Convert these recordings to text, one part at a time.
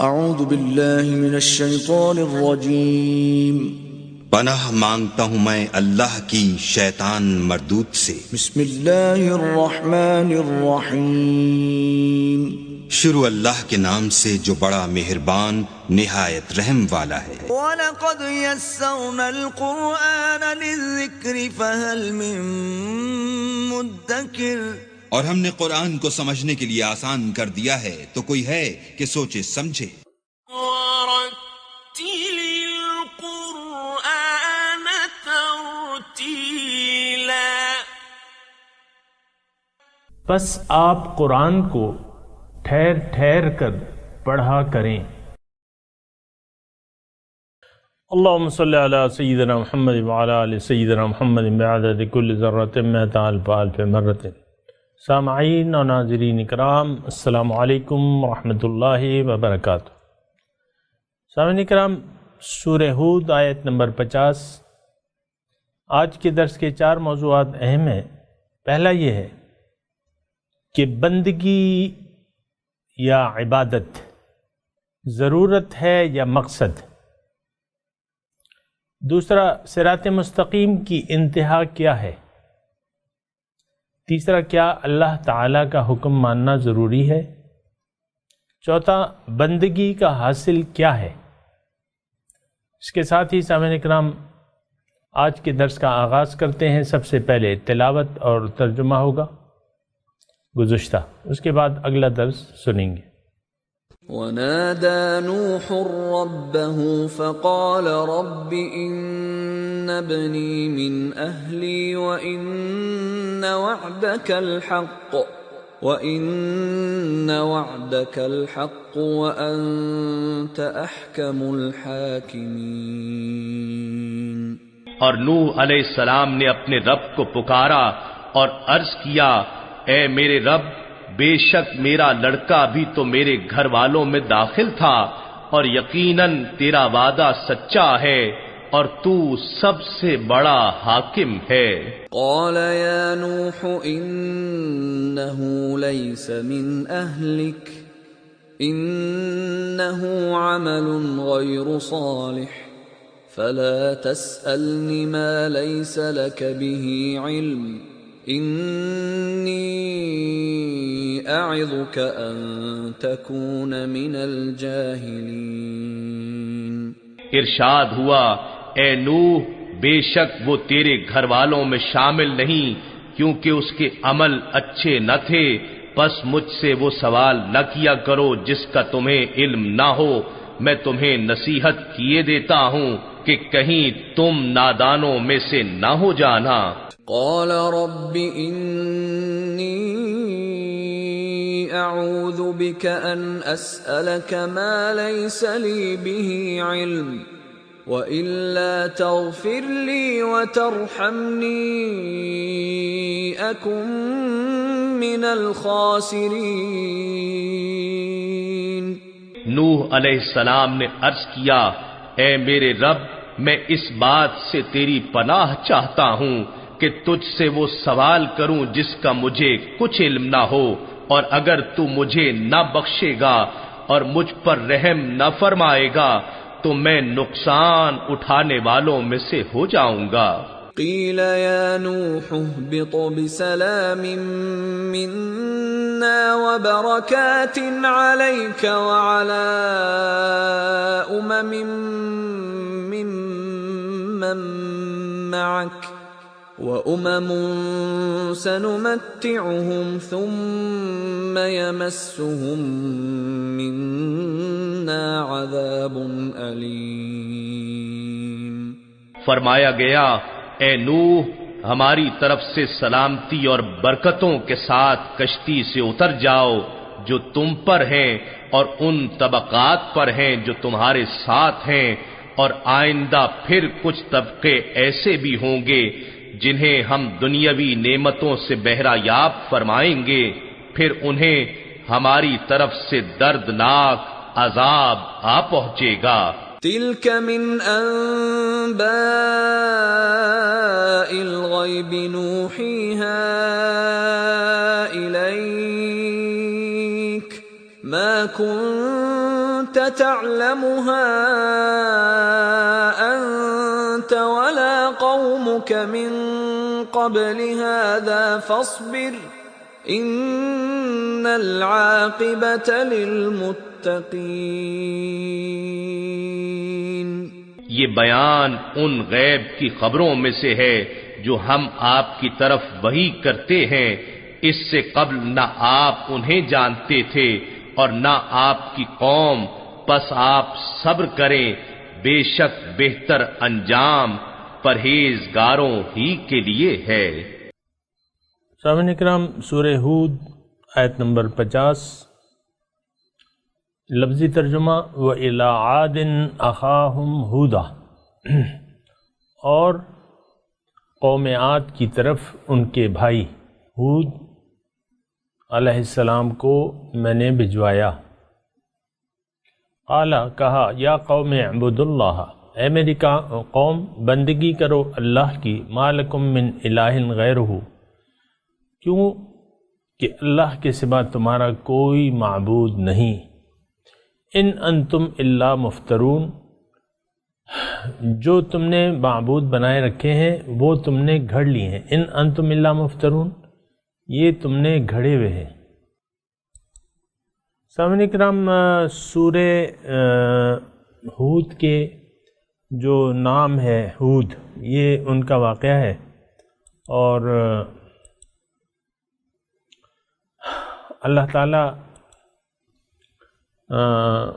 اعوذ باللہ من الشیطان الرجیم، پناہ مانگتا ہوں میں اللہ کی شیطان مردود سے۔ بسم اللہ الرحمن الرحیم، شروع اللہ کے نام سے جو بڑا مہربان نہایت رحم والا ہے۔ وَلَقَدْ يَسَّرْنَا الْقُرْآنَ لِلذِّكْرِ فَهَلْ مِن مُدَّكِرٍ، اور ہم نے قرآن کو سمجھنے کے لیے آسان کر دیا ہے، تو کوئی ہے کہ سوچے سمجھے۔ وَرَتِّلِ الْقُرْآنَ تَرْتِيلًا، بس آپ قرآن کو ٹھہر ٹھہر کر پڑھا کریں۔ اللہم صلی علی سیدنا محمد وعلی آل سیدنا محمد بعدد کل ذرۃ مئۃ الف الف مرۃ۔ سامعین و ناظرین اکرام، السلام علیکم ورحمۃ اللہ وبرکاتہ۔ سامعین اکرام، سورہ ہود آیت نمبر 50۔ آج کے درس کے 4 موضوعات اہم ہیں۔ پہلا یہ ہے کہ بندگی یا عبادت ضرورت ہے یا مقصد۔ دوسرا، صراط مستقیم کی انتہا کیا ہے۔ تیسرا، کیا اللہ تعالیٰ کا حکم ماننا ضروری ہے۔ چوتھا، بندگی کا حاصل کیا ہے۔ اس کے ساتھ ہی سامعین اکرام، آج کے درس کا آغاز کرتے ہیں۔ سب سے پہلے تلاوت اور ترجمہ ہوگا گزشتہ، اس کے بعد اگلا درس سنیں گے۔ وَنَادَى نُوحٌ رَبَّهُ فَقَالَ رَبِّ إِنَّ ابْنِي مِنْ أَهْلِي وَإِنَّ وَعْدَكَ الْحَقُّ وَأَنْتَ أَحْكَمُ الْحَاكِمِينَ۔ اور نوح علیہ السلام نے اپنے رب کو پکارا اور عرض کیا، اے میرے رب، بے شک میرا لڑکا بھی تو میرے گھر والوں میں داخل تھا، اور یقیناً تیرا وعدہ سچا ہے اور تو سب سے بڑا حاکم ہے۔ قال يا نوح إنه ليس من أهلك إنه عمل غير صالح فلا تسألني ما ليس لك به علم إني أعظك أن تكون من الجاهلين۔ ارشاد ہوا، اے نوح، بے شک وہ تیرے گھر والوں میں شامل نہیں، کیونکہ اس کے عمل اچھے نہ تھے، پس مجھ سے وہ سوال نہ کیا کرو جس کا تمہیں علم نہ ہو۔ میں تمہیں نصیحت کیے دیتا ہوں کہ کہیں تم نادانوں میں سے نہ ہو جانا۔ قال رب إني أعوذ بك أن أسألك ما ليس لي به علم وإلا تغفر لي وترحمني أكن من الخاسرين۔ نوح علیہ السلام نے عرض کیا، اے میرے رب، میں اس بات سے تیری پناہ چاہتا ہوں کہ تجھ سے وہ سوال کروں جس کا مجھے کچھ علم نہ ہو، اور اگر تو مجھے نہ بخشے گا اور مجھ پر رحم نہ فرمائے گا تو میں نقصان اٹھانے والوں میں سے ہو جاؤں گا۔ قیل یا نوح اہبط بسلام منا وبرکات علیک وعلی ممن معک وَأُمَمٌ سَنُمَتِّعُهُمْ ثُمَّ يَمَسُّهُم مِّنَّا عَذَابٌ أَلِيمٌ۔ فرمایا گیا، اے نوح، ہماری طرف سے سلامتی اور برکتوں کے ساتھ کشتی سے اتر جاؤ جو تم پر ہیں اور ان طبقات پر ہیں جو تمہارے ساتھ ہیں، اور آئندہ پھر کچھ طبقے ایسے بھی ہوں گے جنہیں ہم دنیاوی نعمتوں سے بہرہ یاب فرمائیں گے، پھر انہیں ہماری طرف سے دردناک عذاب آ پہنچے گا۔ تِلْكَ مِنْ أَنْبَاءِ الْغَيْبِ نُوحِيهَا إِلَيْكَ مَا كُنْتَ كنت تعلمها أنت ولا قومك من قبل هذا فاصبر إن العاقبة للمتقين۔ یہ بیان ان غیب کی خبروں میں سے ہے جو ہم آپ کی طرف وحی کرتے ہیں، اس سے قبل نہ آپ انہیں جانتے تھے اور نہ آپ کی قوم، پس آپ صبر کریں، بے شک بہتر انجام پرہیزگاروں ہی کے لیے ہے۔ سامعین اکرام، سورہ ہود آیت نمبر 50، لفظی ترجمہ وَإِلَىٰ عَادٍ أَخَاهُمْ هُودًا، اور قوم عاد کی طرف ان کے بھائی ہود علیہ السلام کو میں نے بھجوایا۔ قال، کہا، یا قوم اعبدوا اللہ، اے میری قوم بندگی کرو اللہ کی، ما لکم من الہ غیرہ، کیوں کہ اللہ کے سوا تمہارا کوئی معبود نہیں، ان انتم الا مفترون، جو تم نے معبود بنائے رکھے ہیں وہ تم نے گھڑ لیے ہیں، ان انتم الا مفترون، یہ تم نے گھڑے ہوئے ہیں۔ سامعین اکرام، سورہ ہود کے جو نام ہے ہود، یہ ان کا واقعہ ہے، اور اللہ تعالیٰ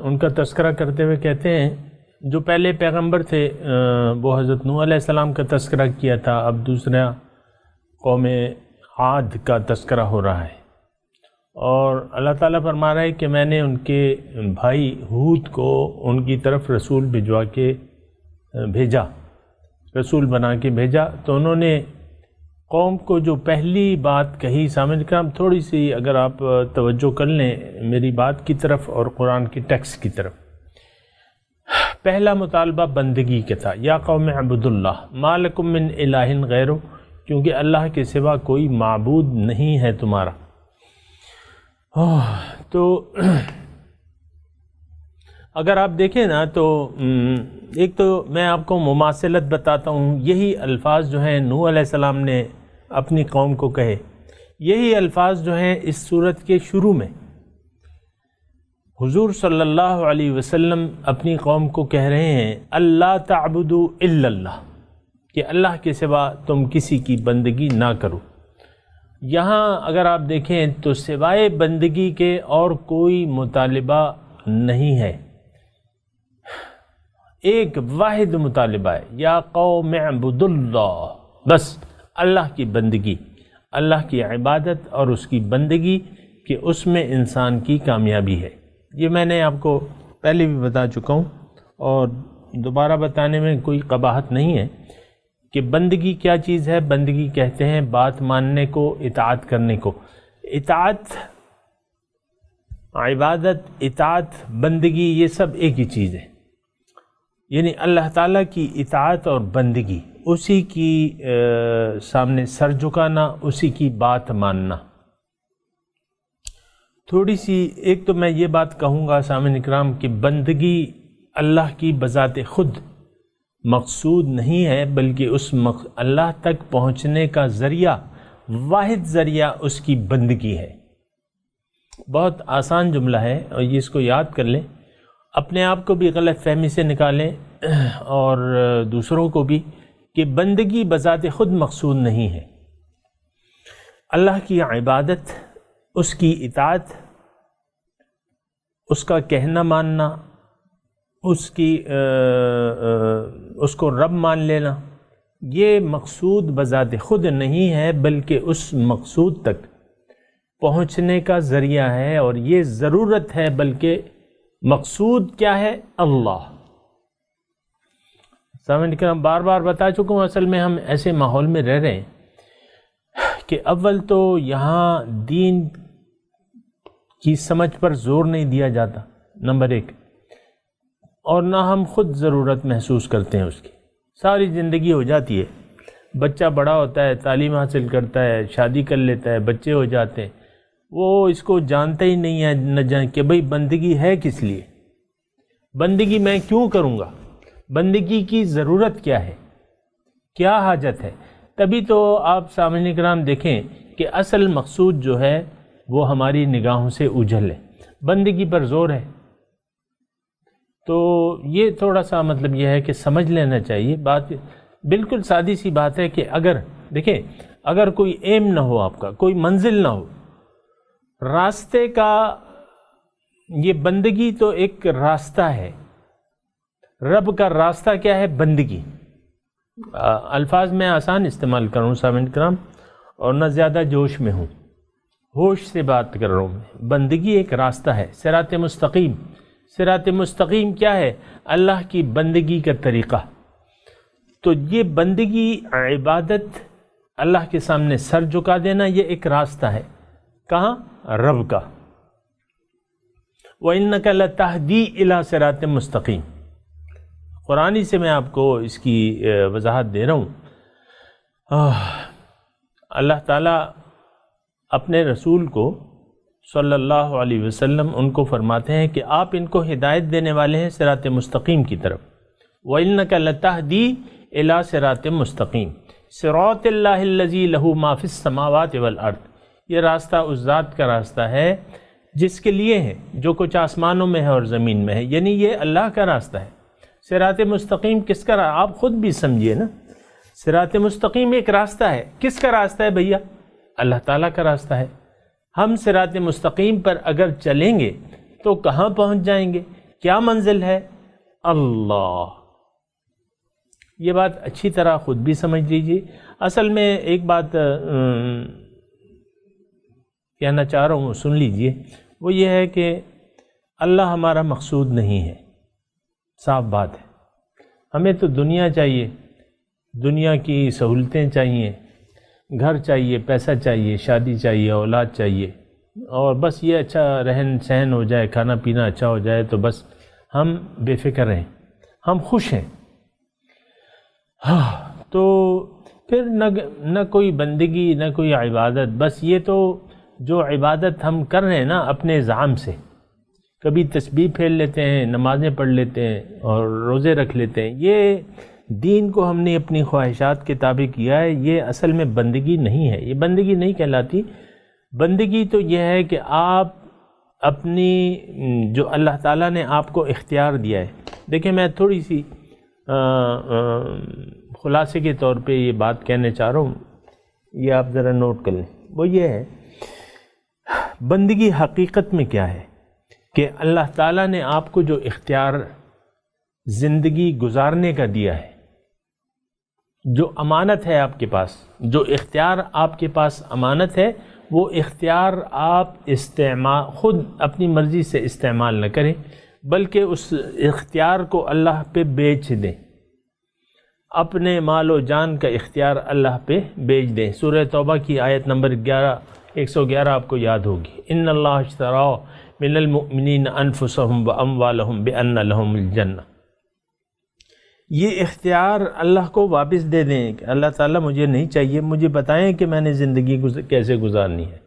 ان کا تذکرہ کرتے ہوئے کہتے ہیں، جو پہلے پیغمبر تھے وہ حضرت نوح علیہ السلام کا تذکرہ کیا تھا، اب دوسرا قوم عاد کا تذکرہ ہو رہا ہے، اور اللہ تعالیٰ فرما رہا ہے کہ میں نے ان کے بھائی ہود کو ان کی طرف رسول بھجوا کے بھیجا، رسول بنا کے بھیجا، تو انہوں نے قوم کو جو پہلی بات کہی، سامعین کرام تھوڑی سی اگر آپ توجہ کر لیں میری بات کی طرف اور قرآن کی ٹیکسٹ کی طرف، پہلا مطالبہ بندگی کا تھا، یا قوم اعبدوا اللہ ما لکم من الہ غیرہ، کیونکہ اللہ کے سوا کوئی معبود نہیں ہے تمہارا۔ تو اگر آپ دیکھیں نا تو ایک تو میں آپ کو مماثلت بتاتا ہوں، یہی الفاظ جو ہیں نوح علیہ السلام نے اپنی قوم کو کہے، یہی الفاظ جو ہیں اس سورت کے شروع میں حضور صلی اللہ علیہ وسلم اپنی قوم کو کہہ رہے ہیں، اللہ تعبدوا الا اللہ، کہ اللہ کے سوا تم کسی کی بندگی نہ کرو۔ یہاں اگر آپ دیکھیں تو سوائے بندگی کے اور کوئی مطالبہ نہیں ہے، ایک واحد مطالبہ ہے، یا قوم اعبدوا اللہ، بس اللہ کی بندگی، اللہ کی عبادت اور اس کی بندگی، کہ اس میں انسان کی کامیابی ہے۔ یہ میں نے آپ کو پہلے بھی بتا چکا ہوں اور دوبارہ بتانے میں کوئی قباحت نہیں ہے کہ بندگی کیا چیز ہے۔ بندگی کہتے ہیں بات ماننے کو، اطاعت کرنے کو۔ اطاعت، عبادت، اطاعت، بندگی، یہ سب ایک ہی چیز ہے، یعنی اللہ تعالیٰ کی اطاعت اور بندگی، اسی کی سامنے سر جھکانا، اسی کی بات ماننا۔ تھوڑی سی ایک تو میں یہ بات کہوں گا سامعین اکرام کہ بندگی اللہ کی بذات خود مقصود نہیں ہے، بلکہ اس اللہ تک پہنچنے کا ذریعہ، واحد ذریعہ اس کی بندگی ہے۔ بہت آسان جملہ ہے اور یہ اس کو یاد کر لیں، اپنے آپ کو بھی غلط فہمی سے نکالیں اور دوسروں کو بھی، کہ بندگی بذات خود مقصود نہیں ہے۔ اللہ کی عبادت، اس کی اطاعت، اس کا کہنا ماننا، اس کو رب مان لینا، یہ مقصود بذات خود نہیں ہے، بلکہ اس مقصود تک پہنچنے کا ذریعہ ہے، اور یہ ضرورت ہے، بلکہ مقصود کیا ہے؟ اللہ۔ سامعین کرام بار بار بتا چکا ہوں، اصل میں ہم ایسے ماحول میں رہ رہے ہیں کہ اول تو یہاں دین کی سمجھ پر زور نہیں دیا جاتا، نمبر ایک، اور نہ ہم خود ضرورت محسوس کرتے ہیں اس کی۔ ساری زندگی ہو جاتی ہے، بچہ بڑا ہوتا ہے، تعلیم حاصل کرتا ہے، شادی کر لیتا ہے، بچے ہو جاتے ہیں، وہ اس کو جانتا ہی نہیں ہے نہ جان کہ بھئی بندگی ہے کس لیے، بندگی میں کیوں کروں گا، بندگی کی ضرورت کیا ہے، کیا حاجت ہے، تبھی تو آپ سامعین کرام دیکھیں کہ اصل مقصود جو ہے وہ ہماری نگاہوں سے اوجھل ہے، بندگی پر زور ہے۔ تو یہ تھوڑا سا مطلب یہ ہے کہ سمجھ لینا چاہیے، بات بالکل سادی سی بات ہے کہ اگر دیکھیں اگر کوئی ایم نہ ہو، آپ کا کوئی منزل نہ ہو، راستے کا، یہ بندگی تو ایک راستہ ہے، رب کا راستہ کیا ہے؟ بندگی۔ الفاظ میں آسان استعمال کر رہا ہوں سامعین کرام، اور نہ زیادہ جوش میں ہوں، ہوش سے بات کر رہا ہوں میں۔ بندگی ایک راستہ ہے، صراط مستقیم۔ صراط مستقیم کیا ہے؟ اللہ کی بندگی کا طریقہ۔ تو یہ بندگی، عبادت، اللہ کے سامنے سر جھکا دینا، یہ ایک راستہ ہے، کہاں؟ رب کا۔ وَإِنَّكَ لَتَهْدِي إِلَى صِرَاطٍ مُسْتَقِيمٍ۔ قرآنی سے میں آپ کو اس کی وضاحت دے رہا ہوں۔ اللہ تعالیٰ اپنے رسول کو صلی اللہ علیہ وسلم ان کو فرماتے ہیں کہ آپ ان کو ہدایت دینے والے ہیں صراط مستقیم کی طرف۔ وَإِنَّكَ لَتَهْدِي إِلَى صِرَاطٍ مُسْتَقِيمٍ صراط اللہ الذی لہ ما فی السماوات والارض۔ یہ راستہ اس ذات کا راستہ ہے جس کے لیے ہے جو کچھ آسمانوں میں ہے اور زمین میں ہے، یعنی یہ اللہ کا راستہ ہے۔ صراط مستقیم کس کا راستہ؟ آپ خود بھی سمجھیے نا، صراط مستقیم ایک راستہ ہے، کس کا راستہ ہے بھیا؟ اللہ تعالیٰ کا راستہ ہے۔ ہم صراط مستقیم پر اگر چلیں گے تو کہاں پہنچ جائیں گے؟ کیا منزل ہے؟ اللہ۔ یہ بات اچھی طرح خود بھی سمجھ لیجیے۔ اصل میں ایک بات کہنا چاہ رہا ہوں، سن لیجیے، وہ یہ ہے کہ اللہ ہمارا مقصود نہیں ہے، صاف بات ہے۔ ہمیں تو دنیا چاہیے، دنیا کی سہولتیں چاہیے، گھر چاہیے، پیسہ چاہیے، شادی چاہیے، اولاد چاہیے، اور بس یہ اچھا رہن سہن ہو جائے، کھانا پینا اچھا ہو جائے تو بس ہم بے فکر رہیں، ہم خوش ہیں۔ تو پھر نہ کوئی بندگی، نہ کوئی عبادت، بس یہ تو جو عبادت ہم کر رہے ہیں نا اپنے زعم سے، کبھی تسبیح پھیل لیتے ہیں، نمازیں پڑھ لیتے ہیں اور روزے رکھ لیتے ہیں، یہ دین کو ہم نے اپنی خواہشات کے تابع کیا ہے، یہ اصل میں بندگی نہیں ہے، یہ بندگی نہیں کہلاتی۔ بندگی تو یہ ہے کہ آپ اپنی جو اللہ تعالیٰ نے آپ کو اختیار دیا ہے۔ دیکھیں میں تھوڑی سی خلاصے کے طور پہ یہ بات کہنے چاہ رہا ہوں، یہ آپ ذرا نوٹ کر لیں۔ وہ یہ ہے بندگی حقیقت میں کیا ہے کہ اللہ تعالیٰ نے آپ کو جو اختیار زندگی گزارنے کا دیا ہے، جو امانت ہے آپ کے پاس، جو اختیار آپ کے پاس امانت ہے، وہ اختیار آپ خود اپنی مرضی سے استعمال نہ کریں، بلکہ اس اختیار کو اللہ پہ بیچ دیں، اپنے مال و جان کا اختیار اللہ پہ بیچ دیں۔ سورہ توبہ کی آیت نمبر 111 آپ کو یاد ہوگی، ان اللہ اشترى من المؤمنین انفسهم واموالهم بان لهم الجنہ۔ یہ اختیار اللہ کو واپس دے دیں کہ اللہ تعالیٰ مجھے نہیں چاہیے، مجھے بتائیں کہ میں نے زندگی کیسے گزارنی ہے۔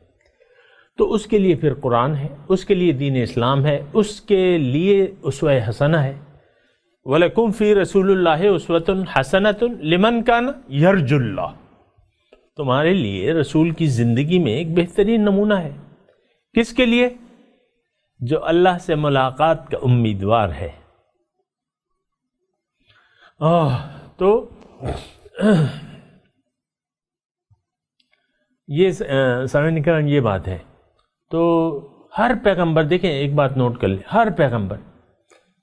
تو اس کے لیے پھر قرآن ہے، اس کے لیے دین اسلام ہے، اس کے لیے اسوہ حسنہ ہے۔ وَلَكُمْ فِي رَسُولِ اللَّهِ أُسْوَةٌ حَسَنَةٌ لِمَنْ كَانَ يَرْجُو اللَّهَ۔ تمہارے لیے رسول کی زندگی میں ایک بہترین نمونہ ہے، کس کے لیے؟ جو اللہ سے ملاقات کا امیدوار ہے۔ تو یہ سامعین کرام یہ بات ہے۔ تو ہر پیغمبر، دیکھیں ایک بات نوٹ کر لیں، ہر پیغمبر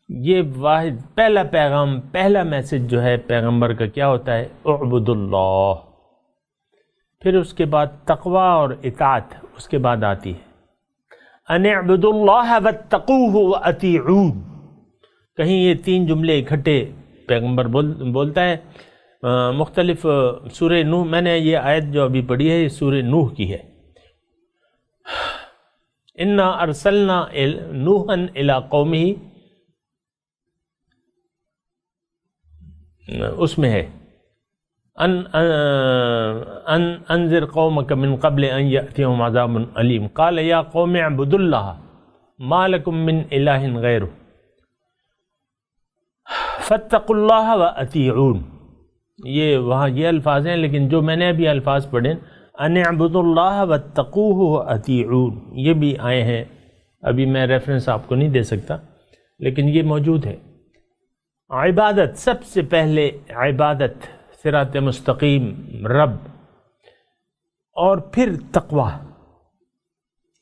یہ واحد پہلا پیغام، پہلا میسج جو ہے پیغمبر کا کیا ہوتا ہے؟ اعبد اللہ۔ پھر اس کے بعد تقوی اور اطاعت اس کے بعد آتی ہے، ان اعبدوا اللہ واتقوہ واطیعون۔ کہیں یہ تین جملے اکٹھے پیغمبر بولتا ہے، مختلف سورہ نوح، میں نے یہ آیت جو ابھی پڑھی ہے یہ سورہ نوح کی ہے، انا ارسلنا نوحا الی قومہ، اس میں ہے انذر قومک من قبل ان یأتیہم عذاب علیم قال یا قوم اعبدوا اللہ ما لکم من الہ غیرہ۔ فاتقوا اللہ واطیعون، یہ وہاں یہ الفاظ ہیں، لیکن جو میں نے ابھی الفاظ پڑھے ان اعبدوا اللہ واتقوہ واطیعون، یہ بھی آئے ہیں، ابھی میں ریفرنس آپ کو نہیں دے سکتا لیکن یہ موجود ہے۔ عبادت، سب سے پہلے عبادت، صراط مستقیم رب، اور پھر تقوی،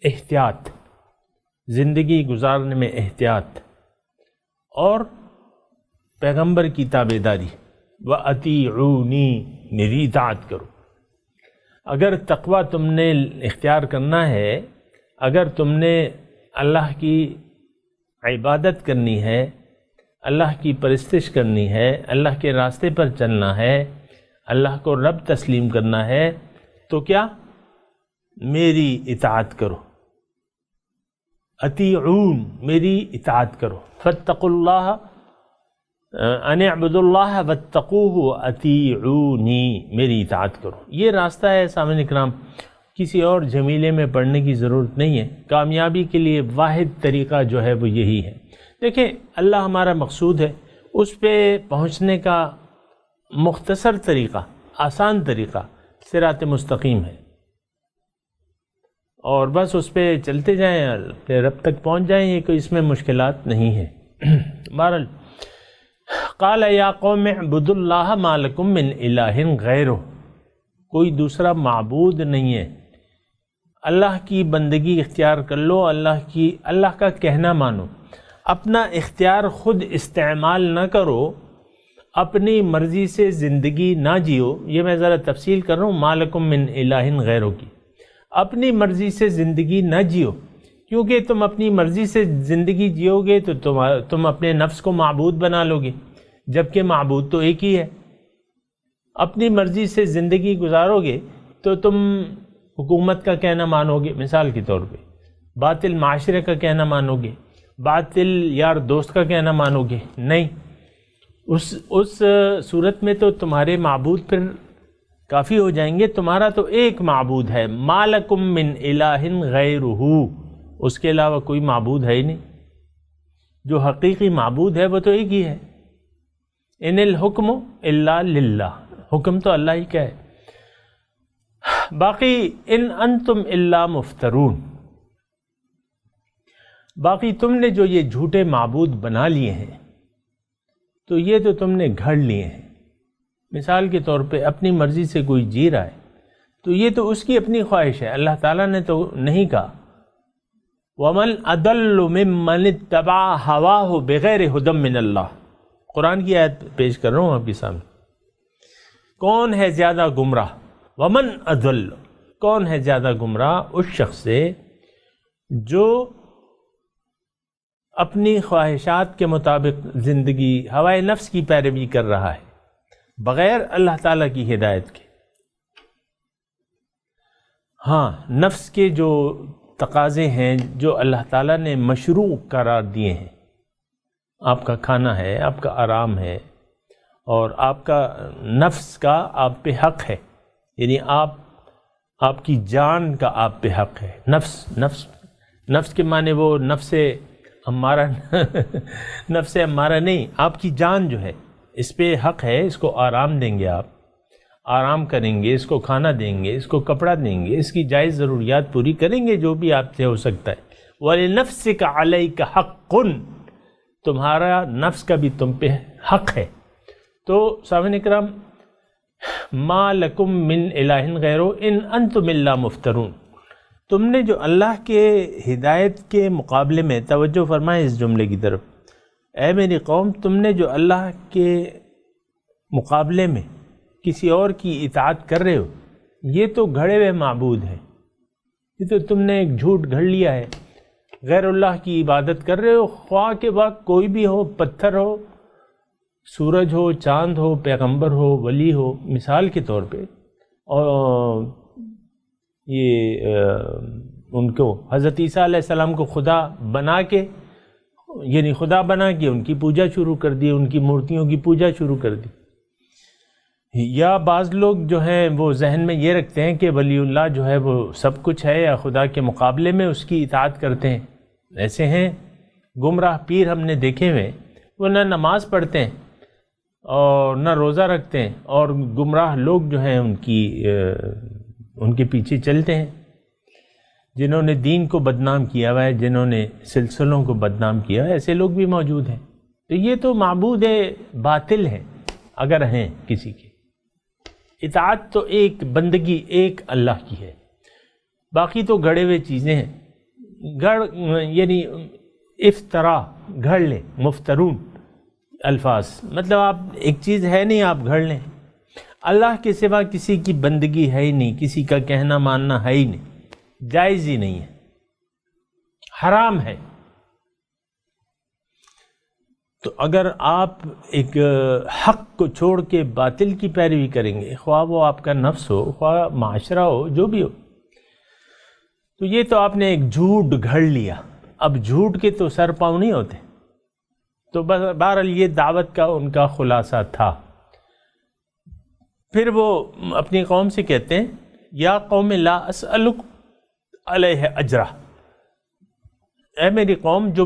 احتیاط، زندگی گزارنے میں احتیاط، اور پیغمبر کی تابعداری، وَأَطِيعُونِي، میری اطاعت کرو۔ اگر تقوی تم نے اختیار کرنا ہے، اگر تم نے اللہ کی عبادت کرنی ہے، اللہ کی پرستش کرنی ہے، اللہ کے راستے پر چلنا ہے، اللہ کو رب تسلیم کرنا ہے، تو کیا؟ میری اطاعت کرو، اطیعون، میری اطاعت کرو، فاتقوا اللہ ان اعبدوا اللہ واتقوہ واطیعونی، میری اطاعت کرو۔ یہ راستہ ہے سامعین اکرام، کسی اور جمیلے میں پڑھنے کی ضرورت نہیں ہے، کامیابی کے لیے واحد طریقہ جو ہے وہ یہی ہے۔ دیکھیں، اللہ ہمارا مقصود ہے، اس پہ پہنچنے کا مختصر طریقہ، آسان طریقہ صراط مستقیم ہے، اور بس اس پہ چلتے جائیں، پھر رب تک پہنچ جائیں، یہ کوئی اس میں مشکلات نہیں ہے۔ بہرحال قال یا قوم اعبدوا اللہ ما لکم من الہ غیرہ، کوئی دوسرا معبود نہیں ہے، اللہ کی بندگی اختیار کر لو، اللہ کا کہنا مانو، اپنا اختیار خود استعمال نہ کرو، اپنی مرضی سے زندگی نہ جیو۔ یہ میں ذرا تفصیل کر رہا ہوں ما لکم من الہ غیرہ کی، اپنی مرضی سے زندگی نہ جیو، کیونکہ تم اپنی مرضی سے زندگی جیو گے تو تم اپنے نفس کو معبود بنا لو گے، جبکہ معبود تو ایک ہی ہے۔ اپنی مرضی سے زندگی گزارو گے تو تم حکومت کا کہنا مانو گے، مثال کے طور پہ باطل معاشرے کا کہنا مانو گے، باطل یار دوست کا کہنا مانو گے، نہیں، اس صورت میں تو تمہارے معبود پھر کافی ہو جائیں گے۔ تمہارا تو ایک معبود ہے، ما لکم من الہ غیرہ، اس کے علاوہ کوئی معبود ہے ہی نہیں، جو حقیقی معبود ہے وہ تو ایک ہی ہے۔ ان الحکم الا للہ، حکم تو اللہ ہی کا ہے۔ باقی ان انتم الا مفترون، باقی تم نے جو یہ جھوٹے معبود بنا لیے ہیں تو یہ تو تم نے گھڑ لیے ہیں۔ مثال کے طور پہ اپنی مرضی سے کوئی جی رہا ہے تو یہ تو اس کی اپنی خواہش ہے، اللہ تعالیٰ نے تو نہیں کہا وَمَنْ أَضَلُّ مِمَّنِ اتَّبَعَ هَوَاهُ بِغَيْرِ هُدًى مِّنَ اللَّهِ، قرآن کی آیت پیش کر رہا ہوں آپ کے سامنے۔ کون ہے زیادہ گمراہ؟ وَمَنْ أَضَلُّ، کون ہے زیادہ گمراہ؟ اس شخص سے جو اپنی خواہشات کے مطابق زندگی، ہوائے نفس کی پیروی کر رہا ہے بغیر اللہ تعالیٰ کی ہدایت کے۔ ہاں، نفس کے جو تقاضے ہیں جو اللہ تعالیٰ نے مشروع قرار دیے ہیں، آپ کا کھانا ہے، آپ کا آرام ہے، اور آپ کا نفس کا آپ پہ حق ہے، یعنی آپ کی جان کا آپ پہ حق ہے۔ نفس کے معنی وہ نفس امارہ نفس امارہ نہیں، آپ کی جان جو ہے اس پہ حق ہے، اس کو آرام دیں گے، آپ آرام کریں گے، اس کو کھانا دیں گے، اس کو کپڑا دیں گے، اس کی جائز ضروریات پوری کریں گے جو بھی آپ سے ہو سکتا ہے۔ وَلِنَفْسِكَ عَلَيْكَ حَقٌّ، تمہارا نفس کا بھی تم پہ حق ہے۔ تو سامعین کرام، ما لکم من الہ غیرہ ان انتم الا مفترون، تم نے جو اللہ کے ہدایت کے مقابلے میں، توجہ فرمائیں اس جملے کی طرف، اے میری قوم، تم نے جو اللہ کے مقابلے میں کسی اور کی اطاعت کر رہے ہو، یہ تو گھڑے ہوئے معبود ہیں، یہ تو تم نے ایک جھوٹ گھڑ لیا ہے، غیر اللہ کی عبادت کر رہے ہو، خواہ کے وقت کوئی بھی ہو، پتھر ہو، سورج ہو، چاند ہو، پیغمبر ہو، ولی ہو، مثال کے طور پہ، اور یہ ان کو حضرت عیسیٰ علیہ السلام کو خدا بنا کے، یعنی خدا بنا کے ان کی پوجا شروع کر دی، ان کی مورتیوں کی پوجا شروع کر دی۔ یا بعض لوگ جو ہیں وہ ذہن میں یہ رکھتے ہیں کہ ولی اللہ جو ہے وہ سب کچھ ہے، یا خدا کے مقابلے میں اس کی اطاعت کرتے ہیں۔ ایسے ہیں گمراہ پیر ہم نے دیکھے ہوئے، وہ نہ نماز پڑھتے ہیں اور نہ روزہ رکھتے ہیں، اور گمراہ لوگ جو ہیں ان کے پیچھے چلتے ہیں، جنہوں نے دین کو بدنام کیا ہوا ہے، جنہوں نے سلسلوں کو بدنام کیا ہے، ایسے لوگ بھی موجود ہیں۔ تو یہ تو معبود باطل ہیں اگر ہیں کسی کے۔ اطاعت تو ایک، بندگی ایک اللہ کی ہے، باقی تو گڑے ہوئے چیزیں ہیں۔ یعنی افترا، گھڑ لیں، مفترون الفاظ، مطلب آپ ایک چیز ہے نہیں آپ گھڑ لیں۔ اللہ کے سوا کسی کی بندگی ہے ہی نہیں، کسی کا کہنا ماننا ہے ہی نہیں، جائز ہی نہیں ہے، حرام ہے۔ تو اگر آپ ایک حق کو چھوڑ کے باطل کی پیروی کریں گے، خواہ وہ آپ کا نفس ہو، خواہ معاشرہ ہو، جو بھی ہو، تو یہ تو آپ نے ایک جھوٹ گھڑ لیا۔ اب جھوٹ کے تو سر پاؤں نہیں ہوتے۔ تو بہرحال یہ دعوت کا ان کا خلاصہ تھا۔ پھر وہ اپنی قوم سے کہتے ہیں، یا قوم لا اسألک علیہ اجرا، اے میری قوم، جو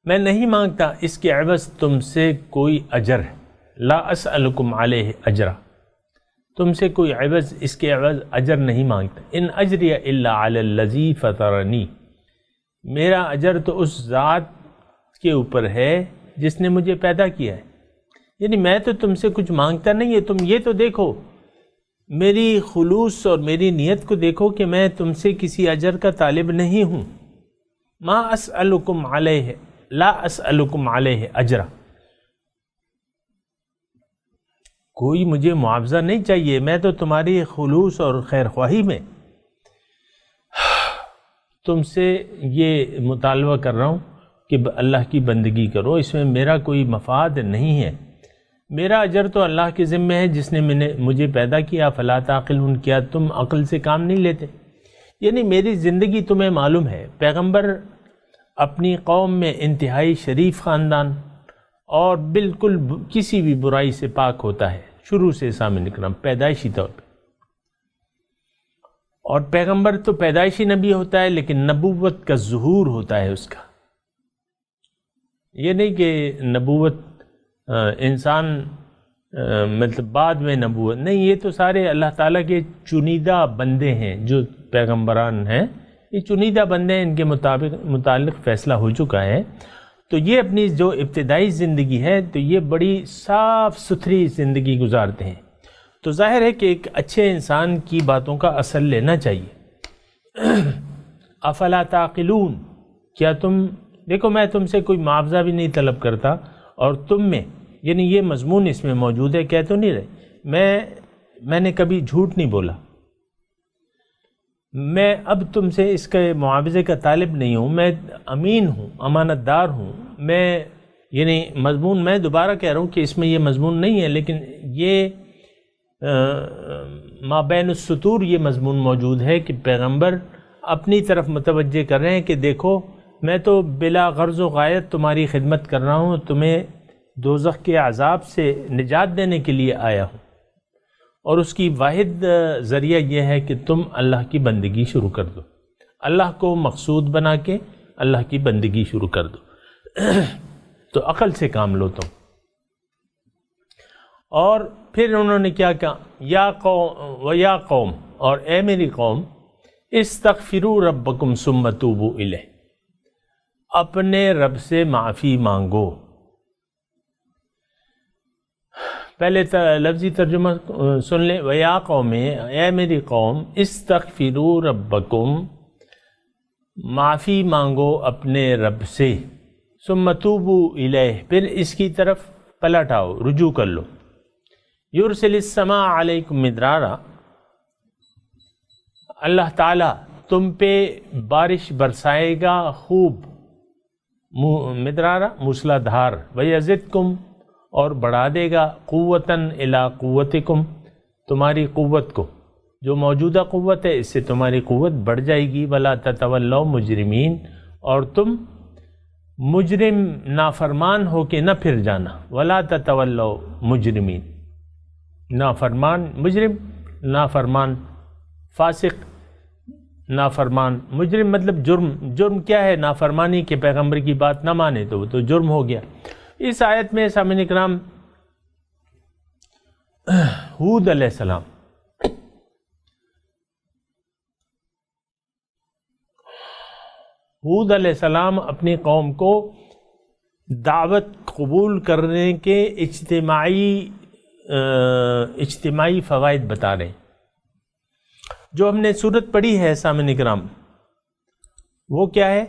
میں نہیں مانگتا اس کے عوض تم سے کوئی اجر ہے۔ لا اسألکم علیہ اجرا، تم سے کوئی عوض، اس کے عوض اجر نہیں مانگتا۔ ان اجری الا علی الذی فطرنی، میرا اجر تو اس ذات کے اوپر ہے جس نے مجھے پیدا کیا ہے۔ یعنی میں تو تم سے کچھ مانگتا نہیں ہے، تم یہ تو دیکھو، میری خلوص اور میری نیت کو دیکھو کہ میں تم سے کسی اجر کا طالب نہیں ہوں۔ ما اسألکم علیہ، لا اسألکم علیہ اجرا، کوئی مجھے معاوضہ نہیں چاہیے، میں تو تمہاری خلوص اور خیر خواہی میں تم سے یہ مطالبہ کر رہا ہوں کہ اللہ کی بندگی کرو، اس میں میرا کوئی مفاد نہیں ہے۔ میرا اجر تو اللہ کے ذمہ ہے جس نے مجھے پیدا کیا۔ فلا تعقلون، کیا تم عقل سے کام نہیں لیتے؟ یعنی میری زندگی تمہیں معلوم ہے، پیغمبر اپنی قوم میں انتہائی شریف خاندان اور بالکل کسی بھی برائی سے پاک ہوتا ہے، شروع سے سامنے اکرام، پیدائشی طور پہ۔ اور پیغمبر تو پیدائشی نبی ہوتا ہے، لیکن نبوت کا ظہور ہوتا ہے اس کا۔ یہ نہیں کہ نبوت انسان مطلب بعد میں نبوت، نہیں، یہ تو سارے اللہ تعالیٰ کے چنیدہ بندے ہیں جو پیغمبران ہیں، یہ چنیدہ بندے ہیں، ان کے متعلق فیصلہ ہو چکا ہے۔ تو یہ اپنی جو ابتدائی زندگی ہے تو یہ بڑی صاف ستھری زندگی گزارتے ہیں۔ تو ظاہر ہے کہ ایک اچھے انسان کی باتوں کا اثر لینا چاہیے۔ افلا تعقلون، کیا تم دیکھو، میں تم سے کوئی معاوضہ بھی نہیں طلب کرتا، اور تم میں، یعنی یہ مضمون اس میں موجود ہے، کہہ تو نہیں رہے میں نے کبھی جھوٹ نہیں بولا، میں اب تم سے اس کے معاوضے کا طالب نہیں ہوں، میں امین ہوں، امانت دار ہوں، میں یعنی مضمون، میں دوبارہ کہہ رہا ہوں کہ اس میں یہ مضمون نہیں ہے، لیکن یہ ما بین السطور یہ مضمون موجود ہے کہ پیغمبر اپنی طرف متوجہ کر رہے ہیں کہ دیکھو، میں تو بلا غرض و غایت تمہاری خدمت کر رہا ہوں، تمہیں دوزخ کے عذاب سے نجات دینے کے لیے آیا ہوں، اور اس کی واحد ذریعہ یہ ہے کہ تم اللہ کی بندگی شروع کر دو، اللہ کو مقصود بنا کے اللہ کی بندگی شروع کر دو۔ تو عقل سے کام لو تم۔ اور پھر انہوں نے کیا کہا، یا قوم، اور اے میری قوم، استغفروا ربکم ثم توبوا الیہ، اپنے رب سے معافی مانگو۔ پہلے لفظی ترجمہ سن لیں، وَيَا قَوْمِ، اے میری قوم، استغفروا ربکم، معافی مانگو اپنے رب سے، ثم توبوا الیہ، پھر اس کی طرف پلٹ آؤ، رجوع کر لو۔ یرسل السماء علیکم مدرارا، اللہ تعالیٰ تم پہ بارش برسائے گا خوب، مدرارا موسلا دھار، وَيَزِدْكُمْ، اور بڑھا دے گا، قوتاً الی قوتکم، تمہاری قوت کو، جو موجودہ قوت ہے اس سے تمہاری قوت بڑھ جائے گی، وَلَا تَتَوَلَّوْا مُجْرِمِينَ، اور تم مجرم نافرمان ہو کے نہ پھر جانا، وَلَا تَتَوَلَّوْا مُجْرِمِينَ، نافرمان، مجرم نافرمان، فاسق نافرمان، مجرم مطلب جرم. جرم کیا ہے؟ نافرمانی کے پیغمبر کی بات نہ مانے تو وہ تو جرم ہو گیا. اس آیت میں سامعین کرام ہود علیہ السلام اپنی قوم کو دعوت قبول کرنے کے اجتماعی فوائد بتا رہے ہیں. جو ہم نے سورت پڑھی ہے سامعین کرام وہ کیا ہے؟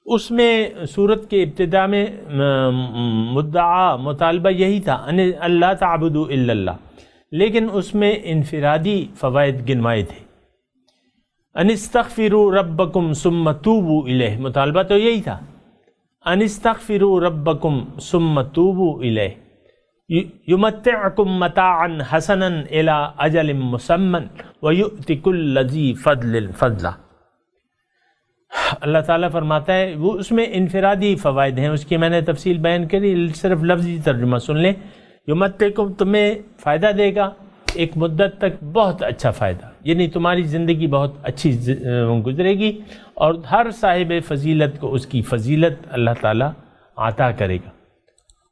اس میں سورت کے ابتدا میں مطالبہ یہی تھا ان اللہ تعبدوا الا اللہ، لیکن اس میں انفرادی فوائد گنوائے تھے. ان استغفروا ربکم ثم توبوا الیہ، مطالبہ تو یہی تھا ان استغفروا ربکم ثم توبوا الیہ یمتعکم متاعا حسنا الی اجل مسمى ویؤتی کل ذی فضل فضلہ. اللہ تعالیٰ فرماتا ہے وہ اس میں انفرادی فوائد ہیں، اس کی میں نے تفصیل بیان کری، صرف لفظی ترجمہ سن لیں. یمتعکم تمہیں فائدہ دے گا ایک مدت تک، بہت اچھا فائدہ، یعنی تمہاری زندگی بہت اچھی گزرے گی، اور ہر صاحب فضیلت کو اس کی فضیلت اللہ تعالیٰ عطا کرے گا.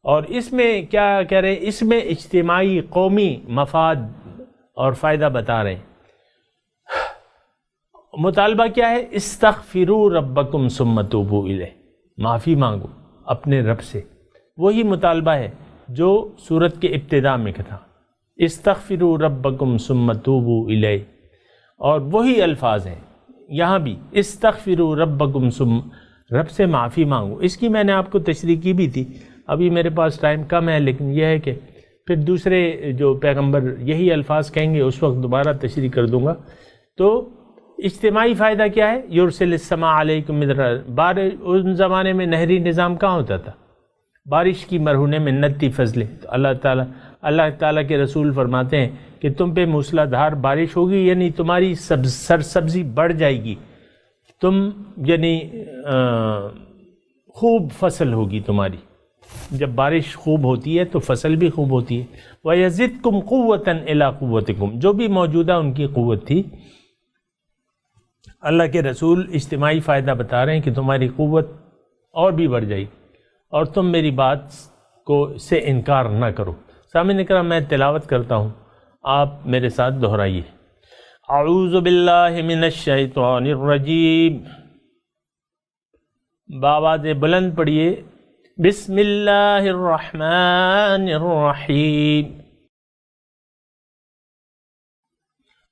اور اس میں کیا کہہ رہے ہیں؟ اس میں اجتماعی قومی مفاد اور فائدہ بتا رہے ہیں. مطالبہ کیا ہے؟ استغفروا ربکم ثم توبوا الیہ، معافی مانگو اپنے رب سے. وہی مطالبہ ہے جو سورت کے ابتدا میں تھا، استغفروا ربکم ثم توبوا الیہ، اور وہی الفاظ ہیں یہاں بھی، استغفروا ربکم ثم، رب سے معافی مانگو. اس کی میں نے آپ کو تشریح کی بھی تھی، ابھی میرے پاس ٹائم کم ہے، لیکن یہ ہے کہ پھر دوسرے جو پیغمبر یہی الفاظ کہیں گے اس وقت دوبارہ تشریح کر دوں گا. تو اجتماعی فائدہ کیا ہے؟ یرسل السماء علیکم مدرارا، ان زمانے میں نہری نظام کہاں ہوتا تھا؟ بارش کی مرہون منتی فضلے. تو اللہ تعالیٰ کے رسول فرماتے ہیں کہ تم پہ موسلا دھار بارش ہوگی، یعنی تمہاری سرسبزی بڑھ جائے گی، تم یعنی خوب فصل ہوگی تمہاری. جب بارش خوب ہوتی ہے تو فصل بھی خوب ہوتی ہے. وَيَزِدْكُمْ قُوَّةً إِلَىٰ قُوَّتِكُمْ، جو بھی موجودہ ان کی قوت تھی. اللہ کے رسول اجتماعی فائدہ بتا رہے ہیں کہ تمہاری قوت اور بھی بڑھ جائے گی، اور تم میری بات کو سے انکار نہ کرو. سامعین کرام میں تلاوت کرتا ہوں، آپ میرے ساتھ دہرائیے. اعوذ باللہ من الشیطان الرجیم، بآواز بلند پڑھیے. بسم اللہ الرحمن الرحیم.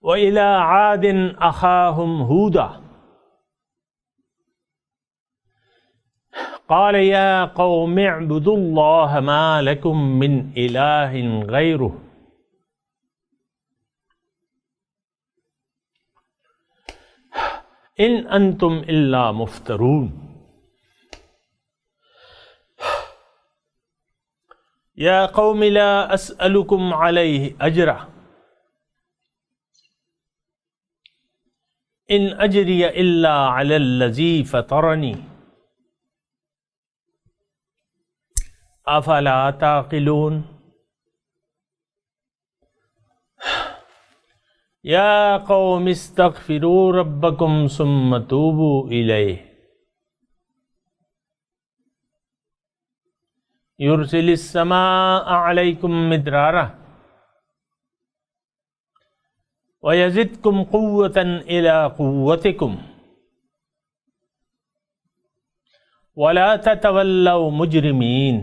وَإِلَىٰ عَادٍ أَخَاهُمْ هُودًا قَالَ يَا قَوْمِ اعْبُدُوا اللَّهَ مَا لَكُم مِّنْ إِلَٰهٍ غَيْرُهُ إِنْ أَنْتُمْ إِلَّا مُفْتَرُونَ. يَا قَوْمِ لَا أَسْأَلُكُمْ عَلَيْهِ أَجْرًا إِنْ أَجْرِيَ إِلَّا عَلَى الَّذِي فَطَرَنِي أَفَلَا تَعْقِلُونَ. يَا قَوْمِ اسْتَغْفِرُوا رَبَّكُمْ ثُمَّ تُوبُوا إِلَيْهِ يُرْسِلِ السَّمَاءَ عَلَيْكُمْ مِدْرَارًا وَيَزِدْكُمْ قُوَّةً إِلَىٰ قُوَّتِكُمْ وَلَا تَتَوَلَّوْا مُجْرِمِينَ.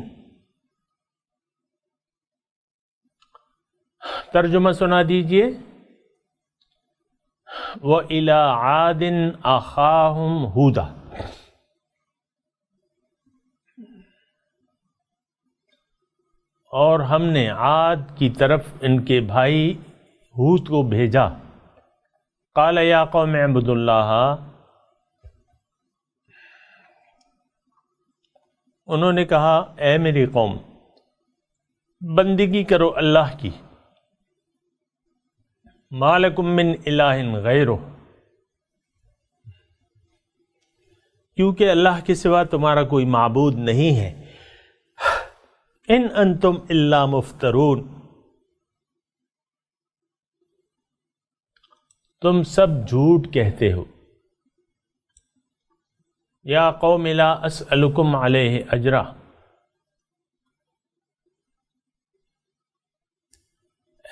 ترجمہ سنا دیجئے. وَإِلَىٰ عَادٍ أَخَاهُمْ هُودًا، اور ہم نے عاد کی طرف ان کے بھائی ہود کو بھیجا. قال یا قوم اعبدوا اللہ، انہوں نے کہا اے میری قوم بندگی کرو اللہ کی. ما لکم من الہ غیرہ، کیونکہ اللہ کے سوا تمہارا کوئی معبود نہیں ہے. ان انتم الا مفترون، تم سب جھوٹ کہتے ہو۔ یا قوم لا اسألکم علیہ اجرا،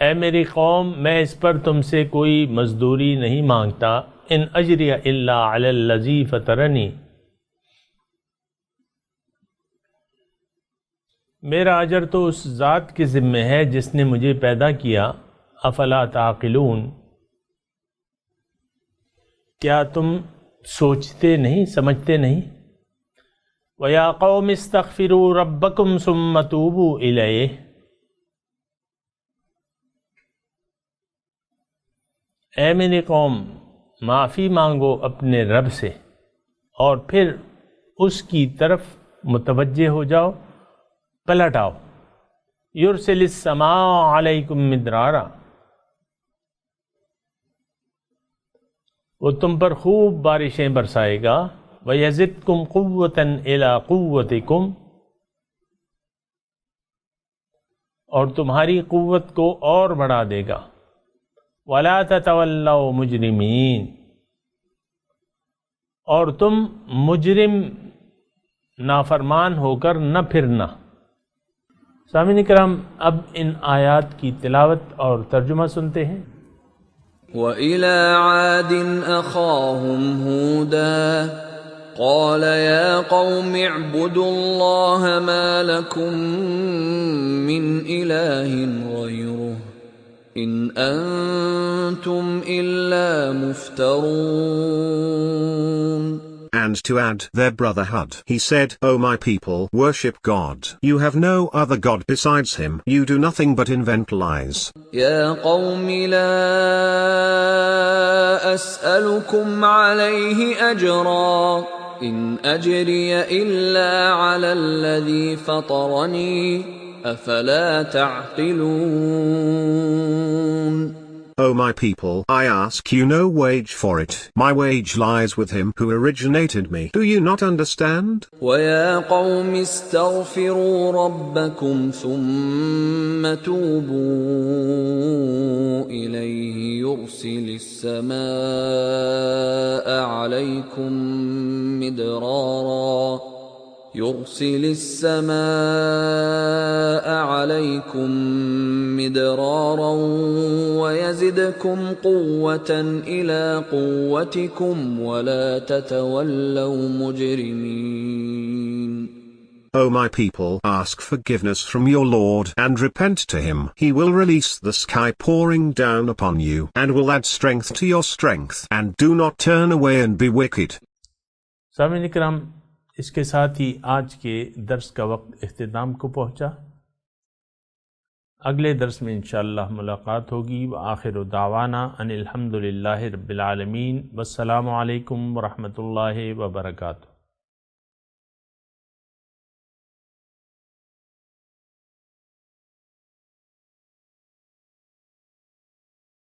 اے میری قوم میں اس پر تم سے کوئی مزدوری نہیں مانگتا، ان اجری الا علی الذی فطرنی، میرا اجر تو اس ذات کے ذمہ ہے جس نے مجھے پیدا کیا، افلا تعقلون، کیا تم سوچتے نہیں، سمجھتے نہیں؟ وَيَا قَوْمِ اسْتَغْفِرُوا رَبَّكُمْ ثُمَّ تُوبُوا إِلَيْهِ، اے میری قوم معافی مانگو اپنے رب سے اور پھر اس کی طرف متوجہ ہو جاؤ، پلٹ آؤ۔ یرسل السماء علیکم مدرارا، وہ تم پر خوب بارشیں برسائے گا، وَيَزِدْكُمْ قُوَّةً إِلَىٰ قُوَّتِكُمْ، اور تمہاری قوت کو اور بڑھا دے گا، وَلَا تَتَوَلَّوْا مُجْرِمِينَ، اور تم مجرم نافرمان ہو کر نہ پھرنا۔ سامعین کرام، اب ان آیات کی تلاوت اور ترجمہ سنتے ہیں۔ وَإِلَىٰ عَادٍ أَخَاهُمْ هُودًا قَالَ يَا قَوْمِ اعْبُدُوا اللَّهَ مَا لَكُم مِّنْ إِلَٰهٍ غَيْرُهُ إِنْ أَنتُمْ إِلَّا مُفْتَرُونَ۔ And to add their brother Hud, he said, O my people, worship God. You have no other God besides him. You do nothing but invent lies. يَا قَوْمِ لَا أَسْأَلُكُمْ عَلَيْهِ أَجْرًا إِنْ أَجْرِيَ إِلَّا عَلَى الَّذِي فَطَرَنِي أَفَلَا تَعْقِلُونَ۔ O my people, I ask you no wage for it. My wage lies with him who originated me. Do you not understand? وَيَا قَوْمِ اسْتَغْفِرُوا رَبَّكُمْ ثُمَّ تُوبُوا إِلَيْهِ يُرْسِلِ السَّمَاءَ عَلَيْكُمْ مِدْرَارًا وَيَزِدْكُمْ قُوَّةً إِلَىٰ قُوَّتِكُمْ وَلَا تَتَوَلَّوْا مُجْرِمِينَ۔ O my people, ask forgiveness from your Lord and repent to him. He will release the sky pouring down upon you and will add strength to your strength, and do not turn away and be wicked. سامعین کرام، اس کے ساتھ ہی آج کے درس کا وقت اختتام کو پہنچا۔ اگلے درس میں انشاءاللہ ملاقات ہوگی۔ وآخر دعوانا ان الحمد للہ رب العالمین، والسلام علیکم ورحمۃ اللہ وبرکاتہ۔